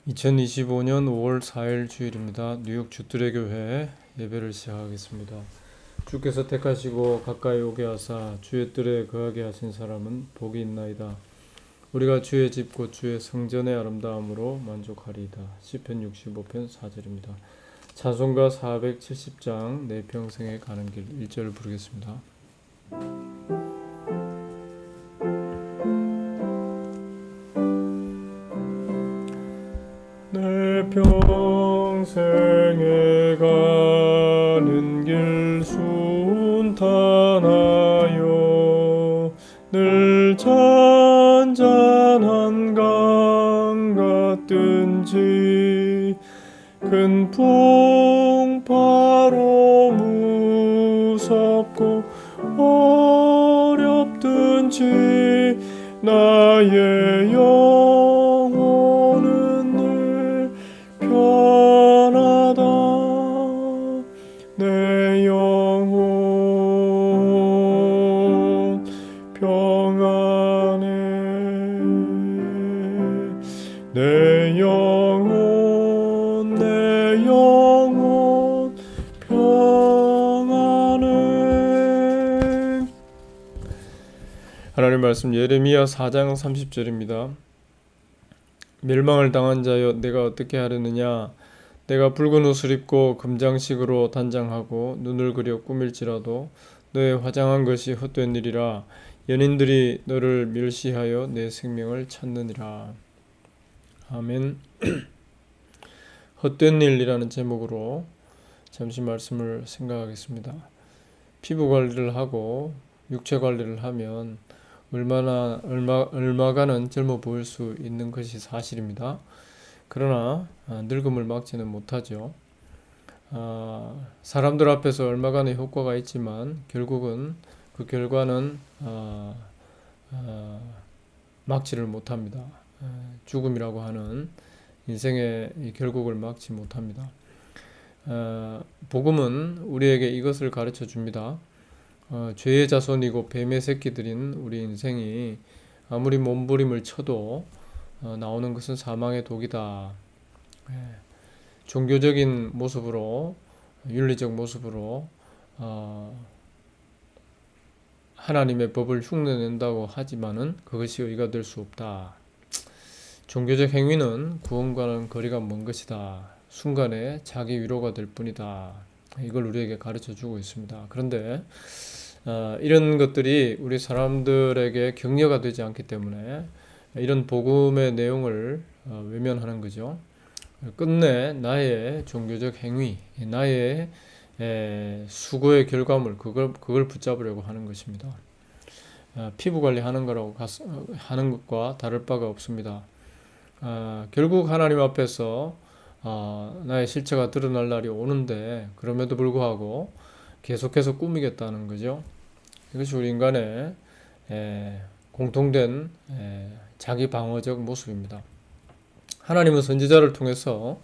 2025년 5월 4일 주일입니다. 뉴욕 주뜰의 교회 예배를 시작하겠습니다. 주께서 택하시고 가까이 오게 하사 주의 뜰에 거하게 하신 사람은 복이 있나이다. 우리가 주의 집 곧 주의 성전의 아름다움으로 만족하리이다. 시편 65편 4절입니다. 찬송가 470장 내 평생에 가는 길 1절을 부르겠습니다. 내 평생에 가는 길 순탄하여 늘 잔잔한 강 같든지 큰 풍파로 무섭고 어렵든지 나의 영혼은 늘 편하다. 내 영혼 평안해. 내 영혼 평안해. 하나님 말씀 예레미야 4장 30절입니다. 멸망을 당한 자여 내가 어떻게 하려느냐. 내가 붉은 옷을 입고 금장식으로 단장하고 눈을 그려 꾸밀지라도 너의 화장한 것이 헛된 일이라. 연인들이 너를 멸시하여 내 생명을 찾느니라. 아멘. 헛된 일이라는 제목으로 잠시 말씀을 생각하겠습니다. 피부 관리를 하고 육체 관리를 하면 얼마간은 젊어 보일 수 있는 것이 사실입니다. 그러나 늙음을 막지는 못하죠. 사람들 앞에서 얼마간의 효과가 있지만 결국은 그 결과는 막지를 못합니다. 죽음이라고 하는 인생의 결국을 막지 못합니다. 복음은 우리에게 이것을 가르쳐 줍니다. 죄의 자손이고 뱀의 새끼들인 우리 인생이 아무리 몸부림을 쳐도 나오는 것은 사망의 독이다. 종교적인 모습으로, 윤리적 모습으로 하나님의 법을 흉내낸다고 하지만은 그것이 의가 될 수 없다. 종교적 행위는 구원과는 거리가 먼 것이다. 순간에 자기 위로가 될 뿐이다. 이걸 우리에게 가르쳐 주고 있습니다. 그런데 이런 것들이 우리 사람들에게 격려가 되지 않기 때문에 이런 복음의 내용을 외면하는 거죠. 끝내 나의 종교적 행위, 나의 수고의 결과물, 그걸 붙잡으려고 하는 것입니다. 피부 관리하는 거라고 하는 것과 다를 바가 없습니다. 결국 하나님 앞에서 나의 실체가 드러날 날이 오는데 그럼에도 불구하고 계속해서 꾸미겠다는 거죠. 이것이 우리 인간의 공통된 자기 방어적 모습입니다. 하나님은 선지자를 통해서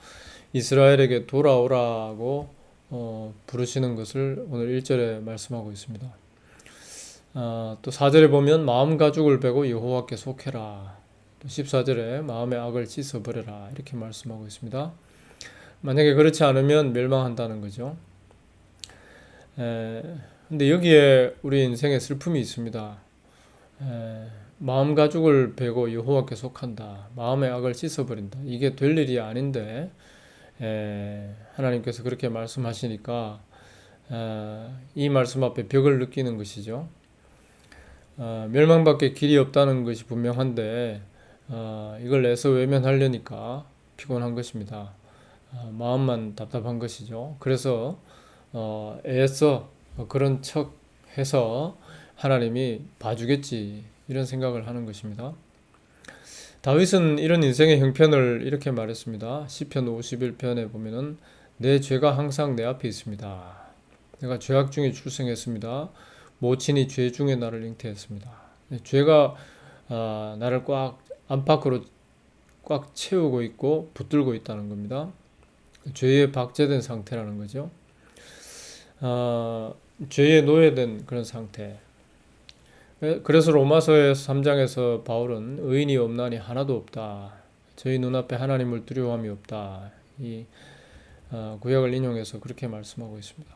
이스라엘에게 돌아오라고 부르시는 것을 오늘 1절에 말씀하고 있습니다. 또 4절에 보면 마음 가죽을 베고 여호와께 속해라. 또 14절에 마음의 악을 씻어버려라. 이렇게 말씀하고 있습니다. 만약에 그렇지 않으면 멸망한다는 거죠. 근데 여기에 우리 인생에 슬픔이 있습니다. 마음 가죽을 베고 여호와께 속한다. 마음의 악을 씻어버린다. 이게 될 일이 아닌데 하나님께서 그렇게 말씀하시니까 이 말씀 앞에 벽을 느끼는 것이죠. 멸망밖에 길이 없다는 것이 분명한데 이걸 내서 외면하려니까 피곤한 것입니다. 마음만 답답한 것이죠. 그래서 애써 그런 척 해서 하나님이 봐주겠지 이런 생각을 하는 것입니다. 다윗은 이런 인생의 형편을 이렇게 말했습니다. 시편 51편에 보면은 내 죄가 항상 내 앞에 있습니다. 내가 죄악 중에 출생했습니다. 모친이 죄 중에 나를 잉태했습니다. 죄가 나를 꽉 안팎으로 꽉 채우고 있고 붙들고 있다는 겁니다. 죄에 박제된 상태라는 거죠. 죄에 노예된 그런 상태. 그래서 로마서의 3장에서 바울은 의인이 없나니 하나도 없다. 저희 눈앞에 하나님을 두려워함이 없다. 이 구약을 인용해서 그렇게 말씀하고 있습니다.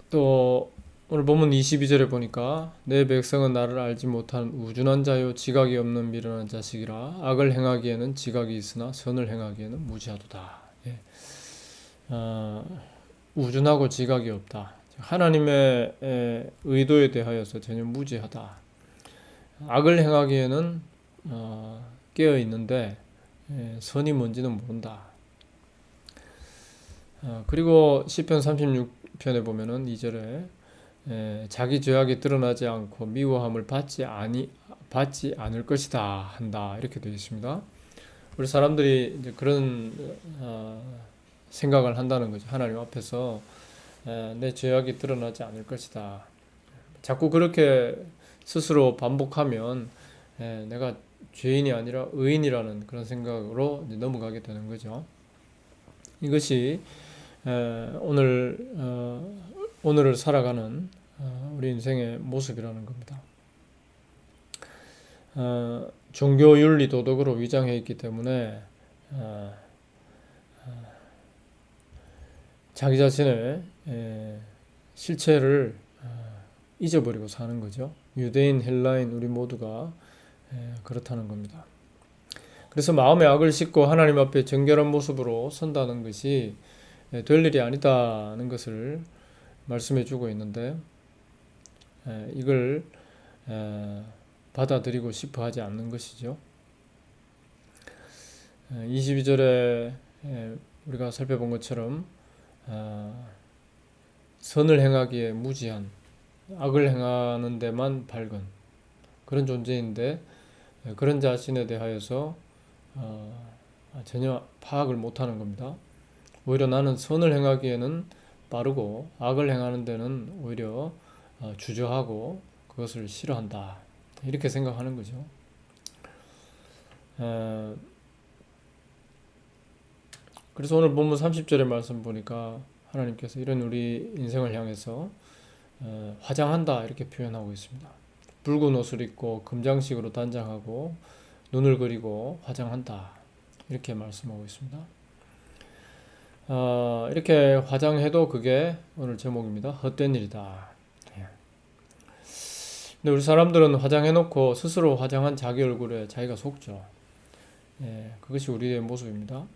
또 오늘 본문 22절에 보니까 내 백성은 나를 알지 못한 우준한 자요 지각이 없는 미련한 자식이라 악을 행하기에는 지각이 있으나 선을 행하기에는 무지하도다. 예. 우준하고 지각이 없다. 하나님의 의도에 대하여서 전혀 무지하다. 악을 행하기에는 깨어 있는데 선이 뭔지는 모른다. 그리고 시편 36편에 보면은 2절에 자기 죄악이 드러나지 않고 미워함을 받지 않을 것이다 한다 이렇게 되어 있습니다. 우리 사람들이 이제 그런 생각을 한다는 거죠. 하나님 앞에서 내 죄악이 드러나지 않을 것이다. 자꾸 그렇게 스스로 반복하면 내가 죄인이 아니라 의인이라는 그런 생각으로 이제 넘어가게 되는 거죠. 이것이 오늘을 살아가는 우리 인생의 모습이라는 겁니다. 종교 윤리 도덕으로 위장해 있기 때문에 자기 자신의 실체를 잊어버리고 사는 거죠. 유대인, 헬라인 우리 모두가 그렇다는 겁니다. 그래서 마음의 악을 씻고 하나님 앞에 정결한 모습으로 선다는 것이 될 일이 아니다는 것을 말씀해 주고 있는데 이걸 받아들이고 싶어 하지 않는 것이죠. 22절에 우리가 살펴본 것처럼 선을 행하기에 무지한 악을 행하는 데만 밝은 그런 존재인데 그런 자신에 대하여서 전혀 파악을 못하는 겁니다. 오히려 나는 선을 행하기에는 빠르고 악을 행하는 데는 오히려 주저하고 그것을 싫어한다. 이렇게 생각하는 거죠. 그래서 오늘 본문 30절의 말씀 보니까 하나님께서 이런 우리 인생을 향해서 화장한다 이렇게 표현하고 있습니다. 붉은 옷을 입고 금장식으로 단장하고 눈을 그리고 화장한다 이렇게 말씀하고 있습니다. 이렇게 화장해도 그게 오늘 제목입니다. 헛된 일이다. 근데 우리 사람들은 화장해놓고 스스로 화장한 자기 얼굴에 자기가 속죠. 그것이 우리의 모습입니다.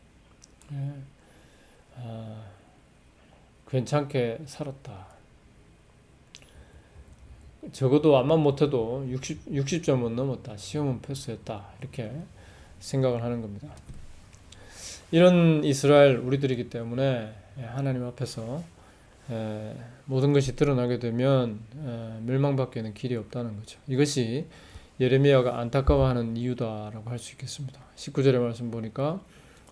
괜찮게 살았다. 적어도 암만 못해도 60점은 넘었다. 시험은 패스했다. 이렇게 생각을 하는 겁니다. 이런 이스라엘 우리들이기 때문에 하나님 앞에서 모든 것이 드러나게 되면 멸망밖에는 길이 없다는 거죠. 이것이 예레미야가 안타까워하는 이유다라고 할 수 있겠습니다. 19절의 말씀 보니까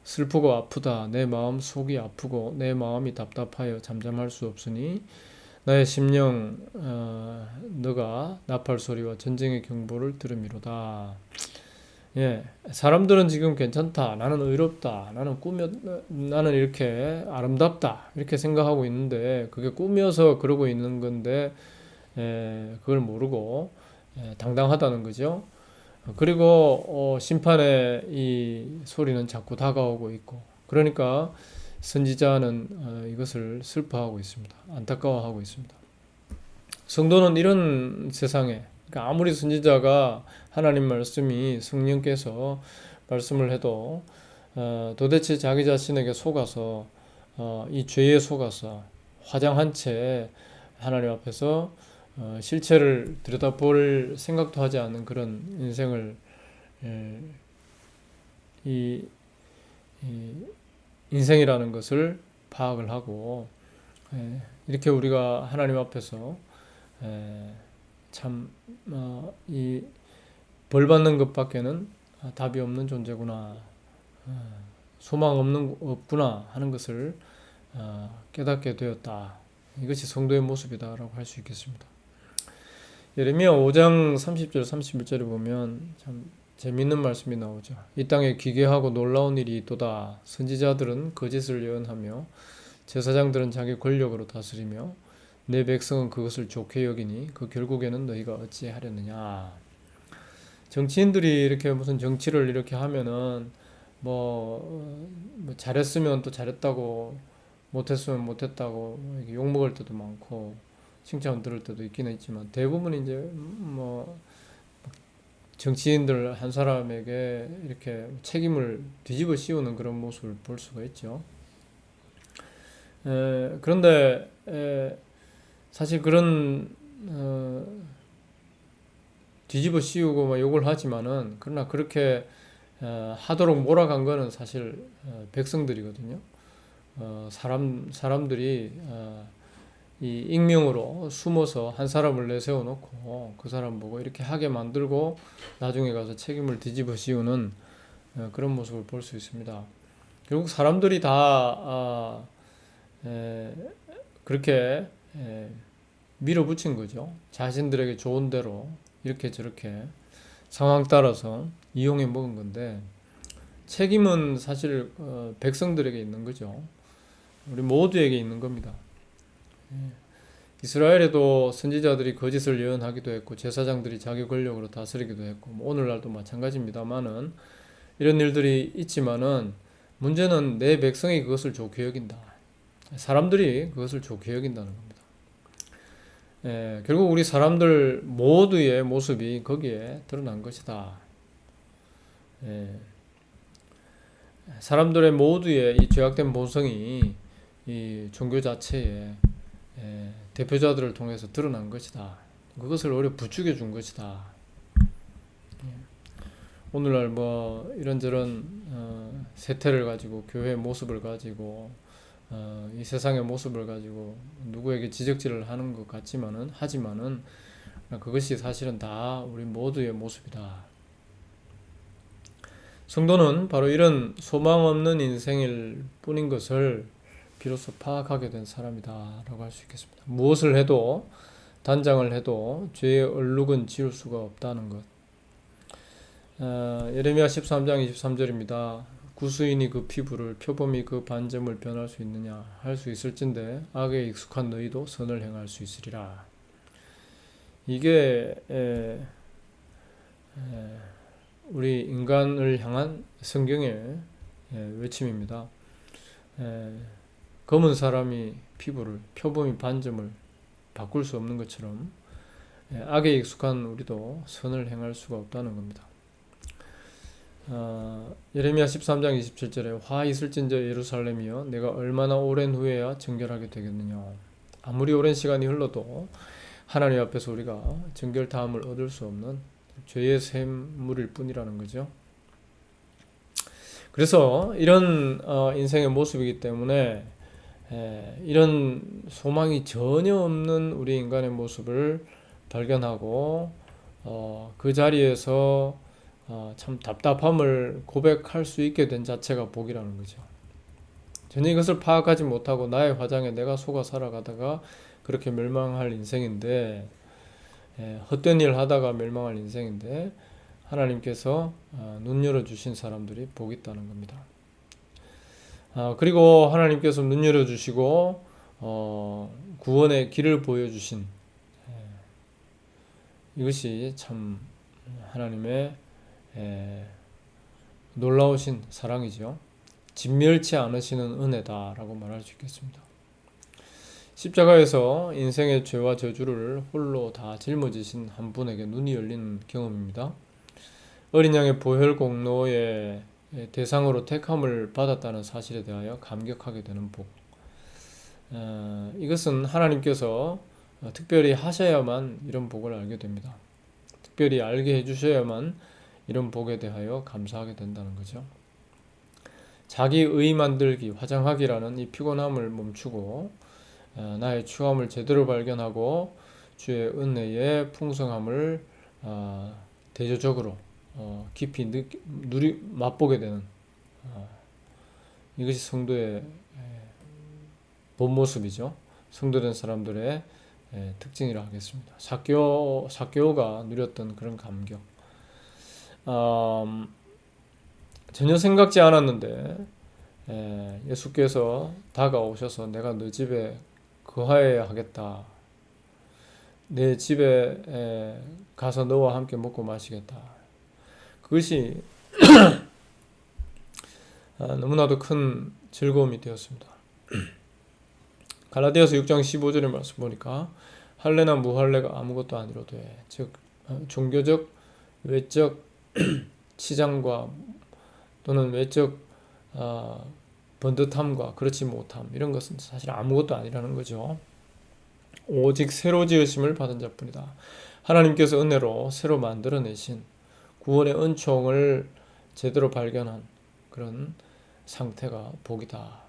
슬프고 아프다. 내 마음 속이 아프고 내 마음이 답답하여 잠잠할 수 없으니 나의 심령 너가 나팔 소리와 전쟁의 경보를 들음이로다. 사람들은 지금 괜찮다. 나는 의롭다. 나는 이렇게 아름답다. 이렇게 생각하고 있는데 그게 꿈이어서 그러고 있는 건데 그걸 모르고 당당하다는 거죠. 그리고 심판의 이 소리는 자꾸 다가오고 있고 그러니까 선지자는 이것을 슬퍼하고 있습니다. 안타까워하고 있습니다. 성도는 이런 세상에 그러니까 아무리 선지자가 하나님 말씀이 성령께서 말씀을 해도 도대체 자기 자신에게 속아서 이 죄에 속아서 화장한 채 하나님 앞에서 실체를 들여다볼 생각도 하지 않는 그런 인생을 이 인생이라는 것을 파악을 하고 이렇게 우리가 하나님 앞에서 참 이 벌 받는 것밖에는 답이 없는 존재구나, 소망 없구나 하는 것을 깨닫게 되었다. 이것이 성도의 모습이다라고 할 수 있겠습니다. 예레미야 5장 30절 31절에 보면 참 재미있는 말씀이 나오죠. 이 땅에 기괴하고 놀라운 일이 있도다. 선지자들은 거짓을 예언하며 제사장들은 자기 권력으로 다스리며 내 백성은 그것을 좋게 여기니 그 결국에는 너희가 어찌하려느냐. 정치인들이 이렇게 무슨 정치를 이렇게 하면은 뭐 잘했으면 또 잘했다고 못했으면 못했다고 이렇게 욕먹을 때도 많고 칭찬 들을 때도 있기는 있지만 대부분 이제 뭐 정치인들 한 사람에게 이렇게 책임을 뒤집어 씌우는 그런 모습을 볼 수가 있죠. 그런데 사실 그런 뒤집어 씌우고 막 욕을 하지만은 그러나 그렇게 하도록 몰아간 거는 사실 백성들이거든요. 사람들이 이 익명으로 숨어서 한 사람을 내세워 놓고 그 사람 보고 이렇게 하게 만들고 나중에 가서 책임을 뒤집어 씌우는 그런 모습을 볼 수 있습니다. 결국 사람들이 다 그렇게 밀어붙인 거죠. 자신들에게 좋은 대로 이렇게 저렇게 상황 따라서 이용해 먹은 건데 책임은 사실 백성들에게 있는 거죠. 우리 모두에게 있는 겁니다. 이스라엘에도 선지자들이 거짓을 예언하기도 했고 제사장들이 자기 권력으로 다스리기도 했고 뭐 오늘날도 마찬가지입니다만은 이런 일들이 있지만은 문제는 내 백성이 그것을 좋게 여긴다. 사람들이 그것을 좋게 여긴다는 겁니다. 결국 우리 사람들 모두의 모습이 거기에 드러난 것이다. 사람들의 모두의 이 죄악된 본성이 이 종교 자체에 대표자들을 통해서 드러난 것이다. 그것을 오히려 부추겨 준 것이다. 오늘날 뭐 이런저런 세태를 가지고 교회의 모습을 가지고 이 세상의 모습을 가지고 누구에게 지적질을 하는 것 같지만은 하지만은 그것이 사실은 다 우리 모두의 모습이다. 성도는 바로 이런 소망 없는 인생일 뿐인 것을 비로소 파악하게 된 사람이다 라고 할 수 있겠습니다. 무엇을 해도 단장을 해도 죄의 얼룩은 지울 수가 없다는 것. 예레미야 13장 23절입니다. 구수인이 그 피부를 표범이 그 반점을 변할 수 있느냐 할 수 있을진데 악에 익숙한 너희도 선을 행할 수 있으리라. 이게 우리 인간을 향한 성경의 외침입니다. 검은 사람이 피부를 표범이 반점을 바꿀 수 없는 것처럼 악에 익숙한 우리도 선을 행할 수가 없다는 겁니다. 예레미야 13장 27절에 화 있을진저 예루살렘이여 내가 얼마나 오랜 후에야 정결하게 되겠느냐. 아무리 오랜 시간이 흘러도 하나님 앞에서 우리가 정결다함을 얻을 수 없는 죄의 샘물일 뿐이라는 거죠. 그래서 이런 인생의 모습이기 때문에 이런 소망이 전혀 없는 우리 인간의 모습을 발견하고 그 자리에서 참 답답함을 고백할 수 있게 된 자체가 복이라는 거죠. 전혀 이것을 파악하지 못하고 나의 화장에 내가 속아 살아가다가 그렇게 멸망할 인생인데 헛된 일 하다가 멸망할 인생인데 하나님께서 눈 열어주신 사람들이 복이 있다는 겁니다. 그리고 하나님께서 눈 열어주시고 구원의 길을 보여주신 이것이 참 하나님의 놀라우신 사랑이죠. 진멸치 않으시는 은혜다라고 말할 수 있겠습니다. 십자가에서 인생의 죄와 저주를 홀로 다 짊어지신 한 분에게 눈이 열리는 경험입니다. 어린 양의 보혈 공로의 대상으로 택함을 받았다는 사실에 대하여 감격하게 되는 복. 이것은 하나님께서 특별히 하셔야만 이런 복을 알게 됩니다. 특별히 알게 해주셔야만 이런 복에 대하여 감사하게 된다는 거죠. 자기 의 만들기, 화장하기라는 이 피곤함을 멈추고 나의 추함을 제대로 발견하고 주의 은혜의 풍성함을 대조적으로 깊이 맛보게 되는 이것이 성도의 본 모습이죠. 성도된 사람들의 특징이라 하겠습니다. 삭개오가 누렸던 그런 감격. 전혀 생각지 않았는데 예수께서 다가오셔서 내가 너 집에 거하여야 하겠다. 내 집에 가서 너와 함께 먹고 마시겠다. 그것이 너무나도 큰 즐거움이 되었습니다. 갈라디아서 6장 15절의 말씀 보니까 할례나 무할례가 아무것도 아니로되 즉 종교적 외적 치장과 또는 외적 번듯함과 그렇지 못함 이런 것은 사실 아무것도 아니라는 거죠. 오직 새로 지으심을 받은 자뿐이다. 하나님께서 은혜로 새로 만들어내신 구원의 은총을 제대로 발견한 그런 상태가 복이다.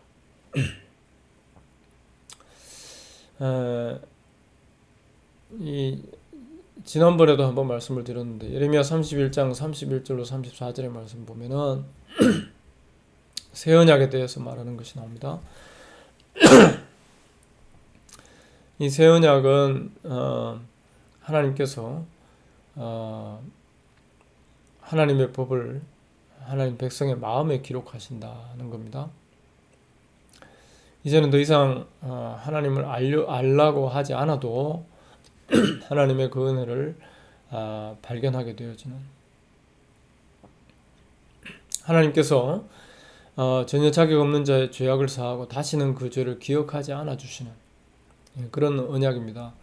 지난번에도 한번 말씀을 드렸는데 예레미야 31장 31절로 34절의 말씀 보면은 새 언약에 대해서 말하는 것이 나옵니다. 이 새 언약은 하나님께서 하나님의 법을 하나님 백성의 마음에 기록하신다는 겁니다. 이제는 더 이상 하나님을 알라고 하지 않아도 하나님의 그 은혜를 발견하게 되어지는, 하나님께서 전혀 자격 없는 자의 죄악을 사하고 다시는 그 죄를 기억하지 않아 주시는 그런 언약입니다.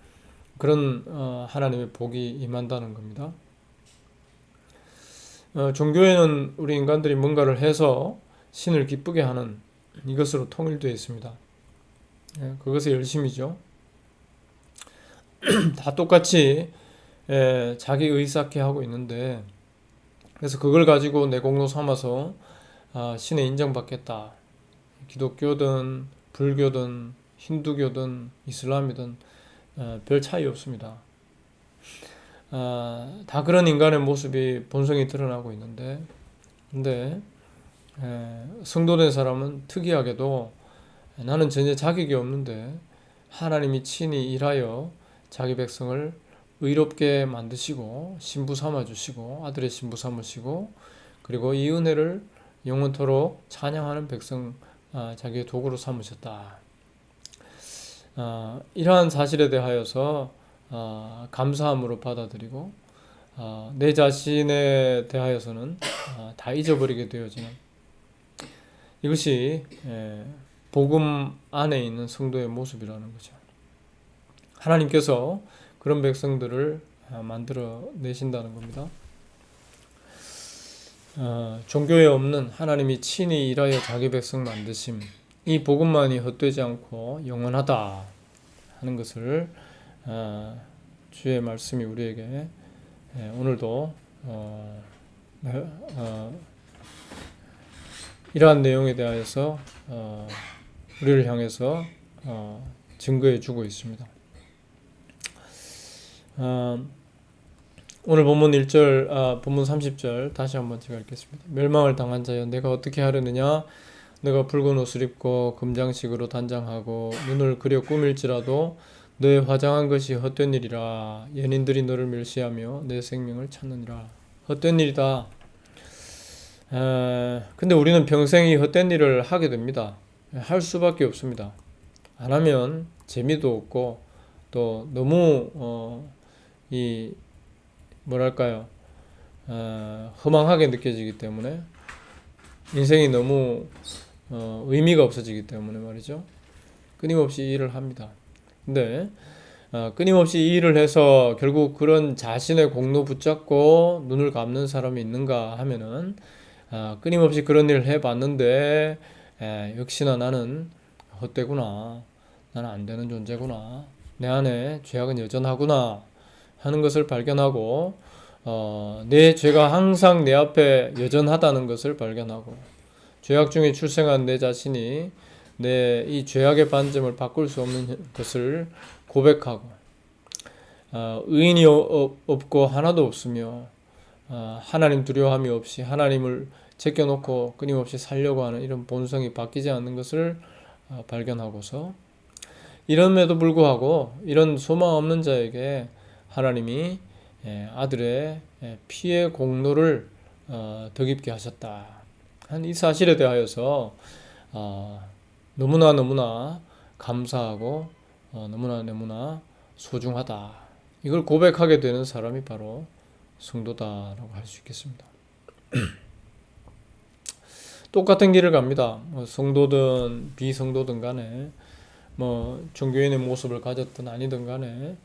그런 하나님의 복이 임한다는 겁니다. 종교에는 우리 인간들이 뭔가를 해서 신을 기쁘게 하는 이것으로 통일되어 있습니다. 그것의 열심이죠. 다 똑같이 자기 의사케 하고 있는데, 그래서 그걸 가지고 내 공로 삼아서 신에 인정받겠다. 기독교든 불교든 힌두교든 이슬람이든 별 차이 없습니다. 다 그런 인간의 모습이 본성이 드러나고 있는데, 근데 성도된 사람은 특이하게도 나는 전혀 자격이 없는데 하나님이 친히 일하여 자기 백성을 의롭게 만드시고 신부 삼아주시고 아들의 신부 삼으시고, 그리고 이 은혜를 영원토록 찬양하는 백성 자기의 도구로 삼으셨다. 이러한 사실에 대하여서 감사함으로 받아들이고 내 자신에 대하여서는 다 잊어버리게 되어지는, 이것이 복음 안에 있는 성도의 모습이라는 거죠. 하나님께서 그런 백성들을 만들어 내신다는 겁니다. 종교에 없는 하나님이 친히 일하여 자기 백성 만드심, 이 복음만이 헛되지 않고 영원하다 하는 것을 주의 말씀이 우리에게 오늘도 이러한 내용에 대하여서 우리를 향해서 증거해 주고 있습니다. 오늘 본문 1절, 본문 30절 다시 한번 제가 읽겠습니다. 멸망을 당한 자여 내가 어떻게 하려느냐? 내가 붉은 옷을 입고 금장식으로 단장하고 눈을 그려 꾸밀지라도 너의 화장한 것이 헛된 일이라. 연인들이 너를 멸시하며 내 생명을 찾느니라. 헛된 일이다. 근데 우리는 평생 이 헛된 일을 하게 됩니다. 할 수밖에 없습니다. 안 하면 재미도 없고 또 너무 뭐랄까요, 허망하게 느껴지기 때문에, 인생이 너무 의미가 없어지기 때문에 말이죠. 끊임없이 일을 합니다. 근데 끊임없이 이 일을 해서 결국 그런 자신의 공로 붙잡고 눈을 감는 사람이 있는가 하면은 끊임없이 그런 일을 해봤는데 역시나 나는 헛되구나, 나는 안 되는 존재구나, 내 안에 죄악은 여전하구나 하는 것을 발견하고 내 죄가 항상 내 앞에 여전하다는 것을 발견하고, 죄악 중에 출생한 내 자신이 내 이 죄악의 반점을 바꿀 수 없는 것을 고백하고, 의인이 없고 하나도 없으며 하나님 두려움이 없이 하나님을 제껴놓고 끊임없이 살려고 하는 이런 본성이 바뀌지 않는 것을 발견하고서, 이럼에도 불구하고 이런 소망 없는 자에게 하나님이 아들의 피의 공로를 덧입게 하셨다 한 이 사실에 대하여서 너무나 감사하고 너무나 소중하다, 이걸 고백하게 되는 사람이 바로 성도다라고 할 수 있겠습니다. 똑같은 길을 갑니다. 뭐 성도든 비성도든 간에 뭐 종교인의 모습을 가졌든 아니든 간에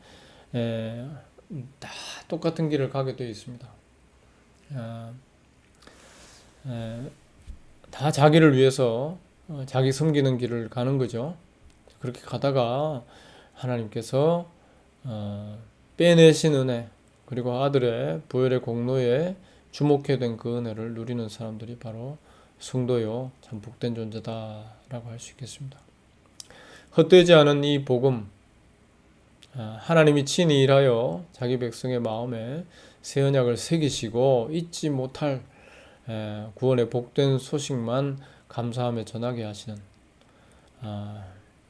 에, 다 똑같은 길을 가게 되어 있습니다. 아, 에, 다 자기를 위해서 자기 섬기는 길을 가는 거죠. 그렇게 가다가 하나님께서 빼내신 은혜 그리고 아들의 보혈의 공로에 주목해 된 그 은혜를 누리는 사람들이 바로 성도요 참 복된 존재다라고 할 수 있겠습니다. 헛되지 않은 이 복음 하나님이 친히 일하여 자기 백성의 마음에 새 언약을 새기시고 잊지 못할 구원의 복된 소식만 감사하며 전하게 하시는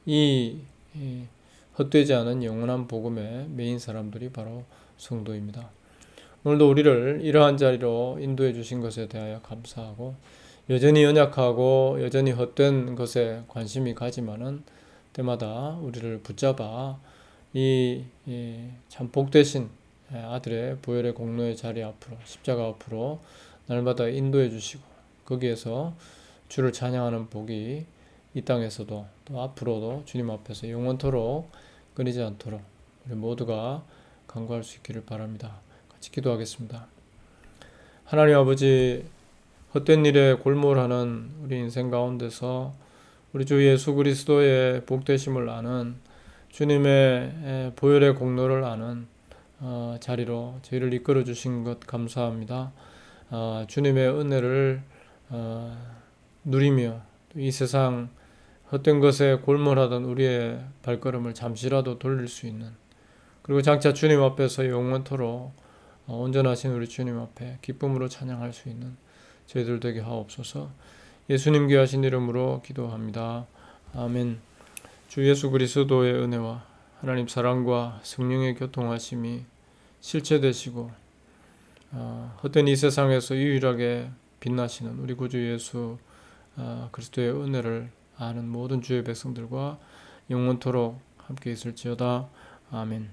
이 헛되지 않은 영원한 복음의 메인 사람들이 바로 성도입니다. 오늘도 우리를 이러한 자리로 인도해 주신 것에 대하여 감사하고 여전히 연약하고 여전히 헛된 것에 관심이 가지만은 때마다 우리를 붙잡아 이 참 복되신 아들의 보혈의 공로의 자리 앞으로 십자가 앞으로 날마다 인도해 주시고 거기에서 주를 찬양하는 복이 이 땅에서도 또 앞으로도 주님 앞에서 영원토록 끊이지 않도록 우리 모두가 간구할 수 있기를 바랍니다. 같이 기도하겠습니다. 하나님 아버지 헛된 일에 골몰하는 우리 인생 가운데서 우리 주 예수 그리스도의 복되심을 아는 주님의 보혈의 공로를 아는 자리로 저희를 이끌어 주신 것 감사합니다. 주님의 은혜를 누리며 이 세상 헛된 것에 골몰하던 우리의 발걸음을 잠시라도 돌릴 수 있는 그리고 장차 주님 앞에서 영원토록 온전하신 우리 주님 앞에 기쁨으로 찬양할 수 있는 저희들 되게 하옵소서. 예수님 귀하신 이름으로 기도합니다. 아멘. 주 예수 그리스도의 은혜와 하나님 사랑과 성령의 교통하심이 실체되시고 헛된 이 세상에서 유일하게 빛나시는 우리 구주 예수 그리스도의 은혜를 아는 모든 주의 백성들과 영원토록 함께 있을지어다. 아멘.